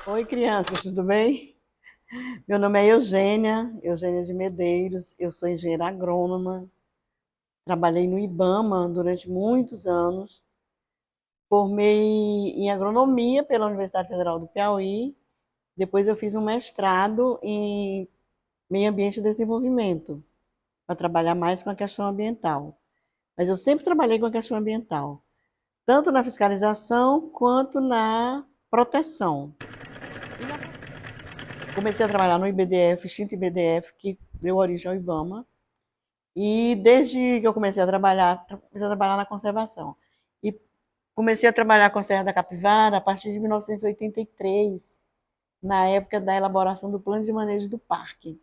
Oi, crianças, tudo bem? Meu nome é Eugênia de Medeiros, eu sou engenheira agrônoma, trabalhei no IBAMA durante muitos anos, formei em agronomia pela Universidade Federal do Piauí, depois eu fiz um mestrado em meio ambiente e desenvolvimento, para trabalhar mais com a questão ambiental. Mas eu sempre trabalhei com a questão ambiental, tanto na fiscalização quanto na proteção. Comecei a trabalhar no IBDF, extinto IBDF, que deu origem ao IBAMA. E desde que eu comecei a trabalhar na conservação. E comecei a trabalhar com a Serra da Capivara a partir de 1983, na época da elaboração do plano de manejo do parque.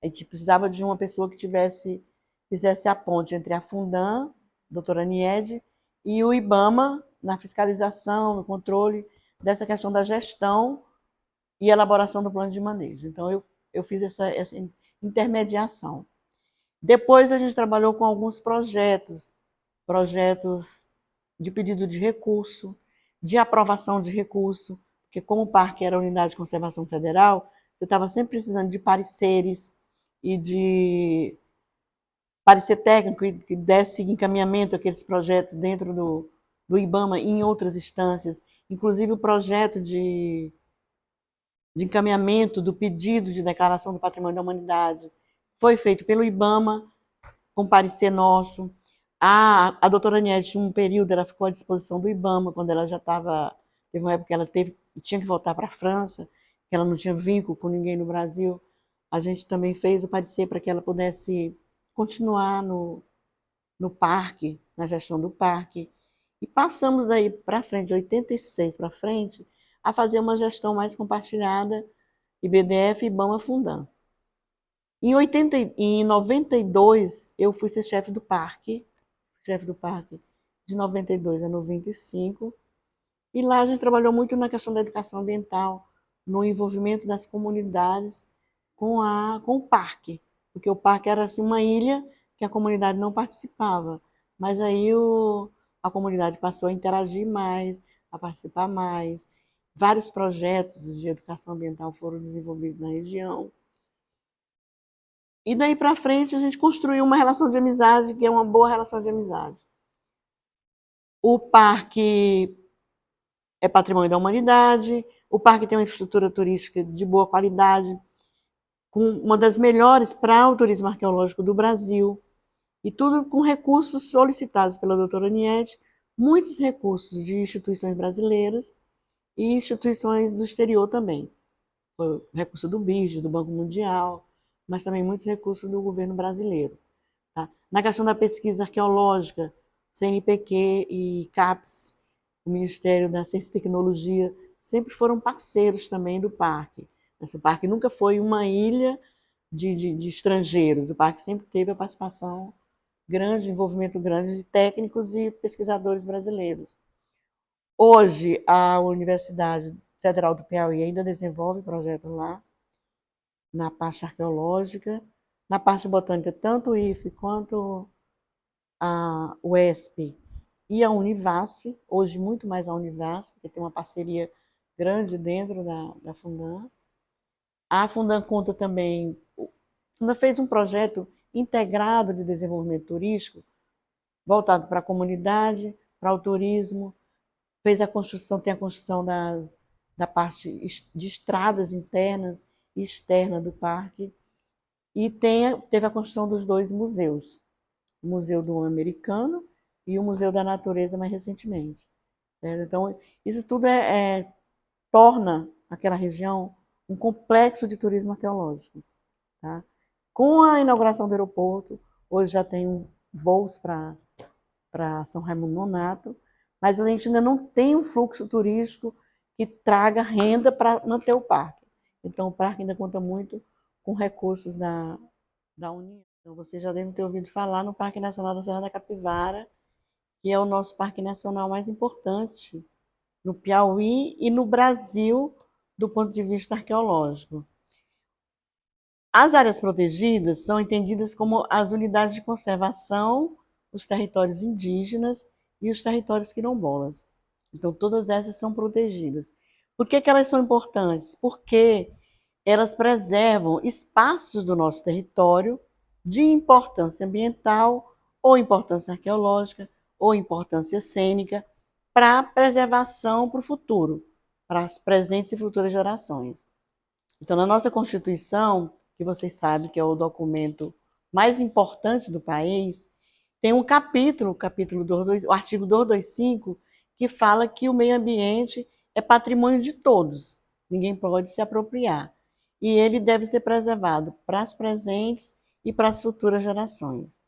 A gente precisava de uma pessoa que fizesse a ponte entre a Fundan, doutora Niede, e o IBAMA, na fiscalização, no controle dessa questão da gestão e elaboração do plano de manejo. Então, eu fiz essa intermediação. Depois a gente trabalhou com alguns projetos de pedido de recurso, de aprovação de recurso, porque como o parque era unidade de conservação federal, você estava sempre precisando de pareceres e de parecer técnico que desse encaminhamento àqueles projetos dentro do IBAMA e em outras instâncias, inclusive o projeto de encaminhamento do pedido de declaração do patrimônio da humanidade foi feito pelo IBAMA, com parecer nosso. A doutora Aniette, um período, ela ficou à disposição do IBAMA, quando ela já estava... Teve uma época que ela tinha que voltar para a França, que ela não tinha vínculo com ninguém no Brasil. A gente também fez o parecer para que ela pudesse continuar no parque, na gestão do parque. E passamos daí para frente, de 86 para frente, a fazer uma gestão mais compartilhada, IBDF e IBAMA Fundan. Em 92, eu fui ser chefe do parque de 92 a 95, e lá a gente trabalhou muito na questão da educação ambiental, no envolvimento das comunidades com o parque, porque o parque era assim, uma ilha que a comunidade não participava, mas aí a comunidade passou a interagir mais, a participar mais, vários projetos de educação ambiental foram desenvolvidos na região. E daí para frente a gente construiu uma relação de amizade, que é uma boa relação de amizade. O parque é patrimônio da humanidade, o parque tem uma infraestrutura turística de boa qualidade, com uma das melhores para o turismo arqueológico do Brasil, e tudo com recursos solicitados pela doutora Niette, muitos recursos de instituições brasileiras e instituições do exterior também. Foi recurso do BID, do Banco Mundial, mas também muitos recursos do governo brasileiro. Tá? Na questão da pesquisa arqueológica, CNPq e CAPES, o Ministério da Ciência e Tecnologia, sempre foram parceiros também do parque. O parque nunca foi uma ilha de estrangeiros, o parque sempre teve a participação grande, envolvimento grande de técnicos e pesquisadores brasileiros. Hoje, a Universidade Federal do Piauí ainda desenvolve projetos lá, na parte arqueológica, na parte botânica, tanto o IFE quanto a UESP e a Univasf, hoje muito mais a Univasf, porque tem uma parceria grande dentro da Fundan. A Fundan conta também, a Fundan fez um projeto integrado de desenvolvimento turístico, voltado para a comunidade, para o turismo, fez tem a construção da parte de estradas internas e externas do parque, e teve a construção dos dois museus, o Museu do Homem Americano e o Museu da Natureza mais recentemente. Certo? Então, isso tudo torna aquela região um complexo de turismo arqueológico. Tá? Com a inauguração do aeroporto, hoje já tem voos para São Raimundo Nonato, mas a gente ainda não tem um fluxo turístico que traga renda para manter o parque. Então, o parque ainda conta muito com recursos da União. Então, vocês já devem ter ouvido falar no Parque Nacional da Serra da Capivara, que é o nosso parque nacional mais importante no Piauí e no Brasil, do ponto de vista arqueológico. As áreas protegidas são entendidas como as unidades de conservação, os territórios indígenas e os territórios quilombolas. Então, todas essas são protegidas. Por que elas são importantes? Porque elas preservam espaços do nosso território de importância ambiental, ou importância arqueológica, ou importância cênica, para preservação para o futuro, para as presentes e futuras gerações. Então, na nossa Constituição, que vocês sabem que é o documento mais importante do país, tem um capítulo, o artigo 225, que fala que o meio ambiente é patrimônio de todos, ninguém pode se apropriar. E ele deve ser preservado para as presentes e para as futuras gerações.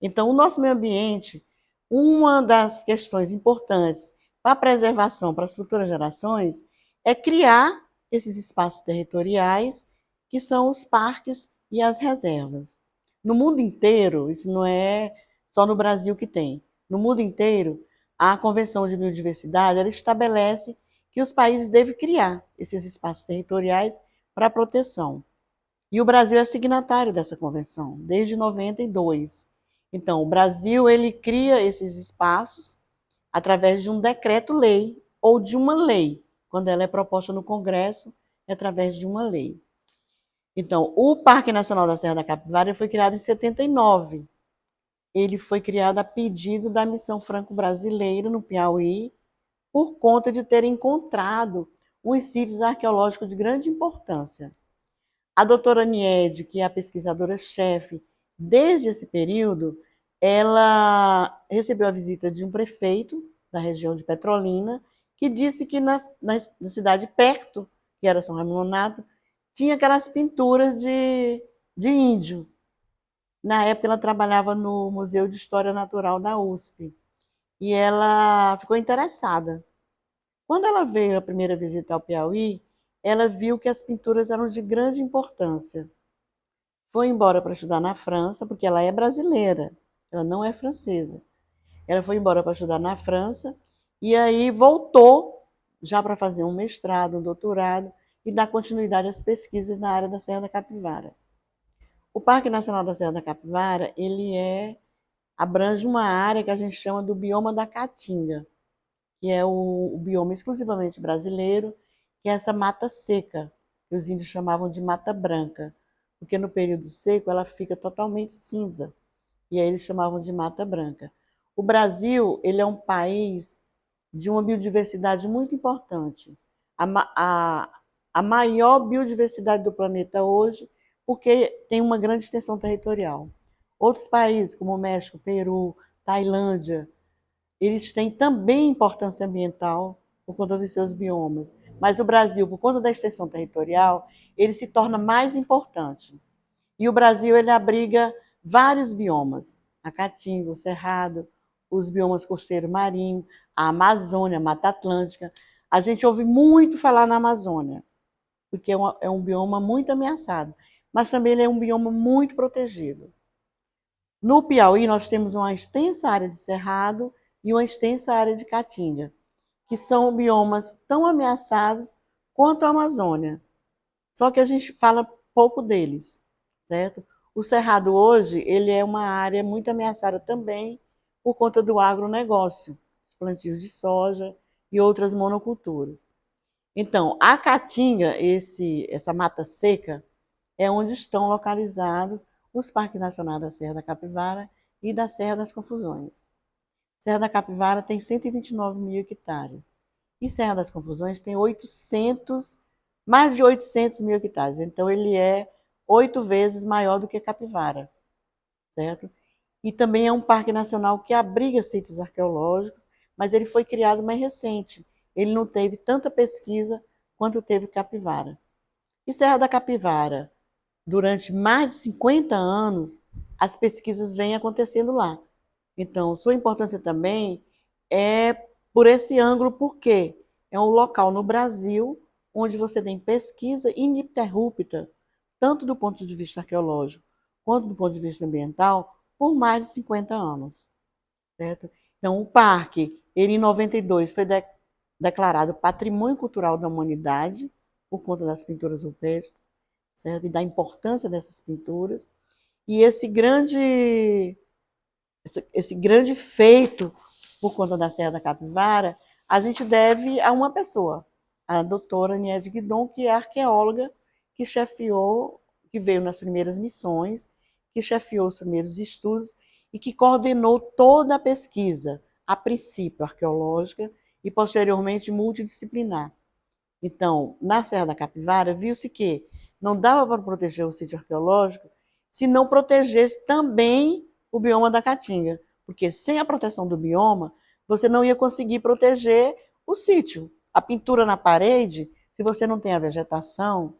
Então, o nosso meio ambiente, uma das questões importantes para a preservação para as futuras gerações é criar esses espaços territoriais, que são os parques e as reservas. No mundo inteiro, isso não é só no Brasil que tem. No mundo inteiro, a Convenção de Biodiversidade ela estabelece que os países devem criar esses espaços territoriais para a proteção. E o Brasil é signatário dessa convenção, desde 92. Então, o Brasil ele cria esses espaços através de um decreto-lei ou de uma lei, quando ela é proposta no Congresso, é através de uma lei. Então, o Parque Nacional da Serra da Capivara foi criado em 79. Ele foi criado a pedido da Missão Franco-Brasileira, no Piauí, por conta de ter encontrado uns sítios arqueológicos de grande importância. A doutora Niede, que é a pesquisadora-chefe desde esse período, ela recebeu a visita de um prefeito da região de Petrolina, que disse que na cidade perto, que era São Raimundo Nonato, tinha aquelas pinturas de índio. Na época, ela trabalhava no Museu de História Natural da USP. E ela ficou interessada. Quando ela veio a primeira visita ao Piauí, ela viu que as pinturas eram de grande importância. Foi embora para estudar na França, porque ela é brasileira, ela não é francesa. Ela foi embora para estudar na França e aí voltou já para fazer um mestrado, um doutorado e dar continuidade às pesquisas na área da Serra da Capivara. O Parque Nacional da Serra da Capivara, abrange uma área que a gente chama do bioma da Caatinga, que é o bioma exclusivamente brasileiro, que é essa mata seca, que os índios chamavam de mata branca, porque no período seco ela fica totalmente cinza, e aí eles chamavam de mata branca. O Brasil, ele é um país de uma biodiversidade muito importante, a maior biodiversidade do planeta hoje, porque tem uma grande extensão territorial. Outros países, como o México, Peru, Tailândia, eles têm também importância ambiental por conta dos seus biomas. Mas o Brasil, por conta da extensão territorial, ele se torna mais importante. E o Brasil ele abriga vários biomas: a Caatinga, o Cerrado, os biomas costeiro marinho, a Amazônia, a Mata Atlântica. A gente ouve muito falar na Amazônia, porque é um bioma muito ameaçado, mas também ele é um bioma muito protegido. No Piauí, nós temos uma extensa área de cerrado e uma extensa área de caatinga, que são biomas tão ameaçados quanto a Amazônia. Só que a gente fala pouco deles, certo? O cerrado hoje, ele é uma área muito ameaçada também por conta do agronegócio, os plantios de soja e outras monoculturas. Então, a caatinga, essa mata seca, é onde estão localizados os Parques Nacionais da Serra da Capivara e da Serra das Confusões. Serra da Capivara tem 129 mil hectares e Serra das Confusões tem mais de 800 mil hectares. Então, ele é 8 vezes maior do que Capivara, certo? E também é um parque nacional que abriga sítios arqueológicos, mas ele foi criado mais recente. Ele não teve tanta pesquisa quanto teve Capivara. E Serra da Capivara, durante mais de 50 anos, as pesquisas vêm acontecendo lá. Então, sua importância também é por esse ângulo, porque é um local no Brasil onde você tem pesquisa ininterrupta, tanto do ponto de vista arqueológico quanto do ponto de vista ambiental, por mais de 50 anos, certo? Então, o parque, ele em 92 foi declarado Patrimônio Cultural da Humanidade, por conta das pinturas rupestres. certo? E da importância dessas pinturas. E esse grande feito por conta da Serra da Capivara, a gente deve a uma pessoa, a doutora Niede Guidon, que é arqueóloga, que chefiou, que veio nas primeiras missões, que chefiou os primeiros estudos e que coordenou toda a pesquisa, a princípio arqueológica e posteriormente multidisciplinar. Então, na Serra da Capivara, viu-se que não dava para proteger o sítio arqueológico se não protegesse também o bioma da Caatinga, porque sem a proteção do bioma, você não ia conseguir proteger o sítio. A pintura na parede, se você não tem a vegetação,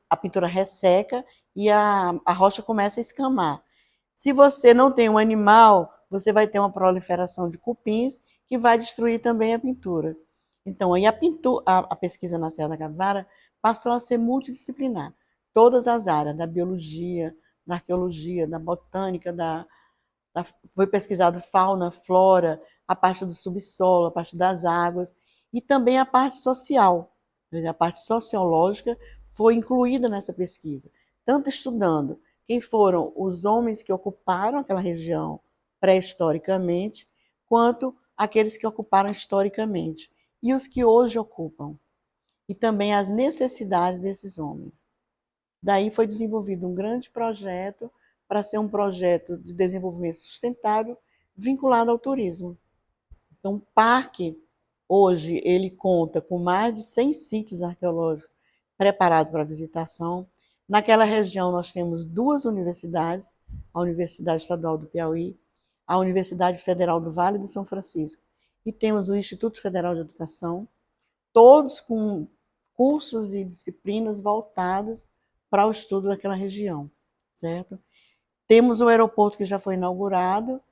a pintura resseca e a rocha começa a escamar. Se você não tem um animal, você vai ter uma proliferação de cupins que vai destruir também a pintura. Então, aí a pesquisa na Serra da Capivara passou a ser multidisciplinar. Todas as áreas, da biologia, da arqueologia, da botânica, foi pesquisado fauna, flora, a parte do subsolo, a parte das águas e também a parte social. A parte sociológica foi incluída nessa pesquisa, tanto estudando quem foram os homens que ocuparam aquela região pré-historicamente, quanto aqueles que ocuparam historicamente e os que hoje ocupam, e também as necessidades desses homens. Daí foi desenvolvido um grande projeto para ser um projeto de desenvolvimento sustentável vinculado ao turismo. Então, o parque, hoje, ele conta com mais de 100 sítios arqueológicos preparados para visitação. Naquela região, nós temos duas universidades, a Universidade Estadual do Piauí, a Universidade Federal do Vale do São Francisco, e temos o Instituto Federal de Educação, todos com cursos e disciplinas voltadas para o estudo daquela região, certo? Temos o aeroporto que já foi inaugurado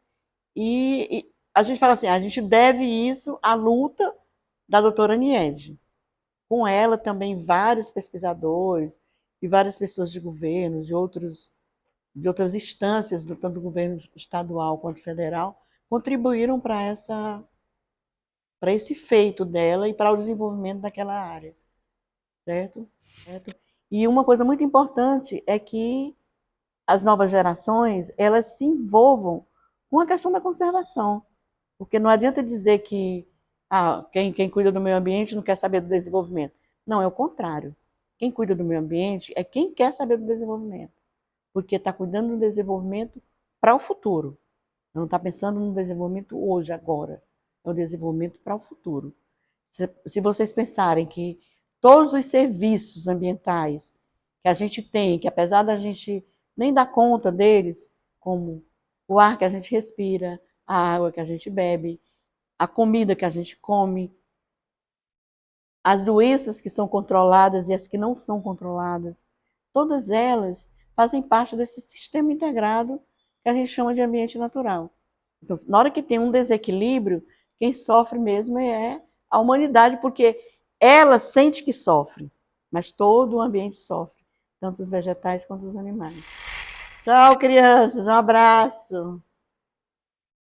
e a gente fala assim, a gente deve isso à luta da doutora Niede. Com ela também vários pesquisadores e várias pessoas de governo, de outras instâncias, tanto do governo estadual quanto federal, contribuíram para esse feito dela e para o desenvolvimento daquela área, certo? Certo? E uma coisa muito importante é que as novas gerações, elas se envolvam com a questão da conservação. Porque não adianta dizer que quem cuida do meio ambiente não quer saber do desenvolvimento. Não, é o contrário. Quem cuida do meio ambiente é quem quer saber do desenvolvimento. Porque está cuidando do desenvolvimento para o futuro. Não está pensando no desenvolvimento hoje, agora. É o desenvolvimento para o futuro. Se vocês pensarem que todos os serviços ambientais que a gente tem, que apesar da gente nem dar conta deles, como o ar que a gente respira, a água que a gente bebe, a comida que a gente come, as doenças que são controladas e as que não são controladas, todas elas fazem parte desse sistema integrado que a gente chama de ambiente natural. Então, na hora que tem um desequilíbrio, quem sofre mesmo é a humanidade, porque ela sente que sofre, mas todo o ambiente sofre, tanto os vegetais quanto os animais. Tchau, crianças, um abraço.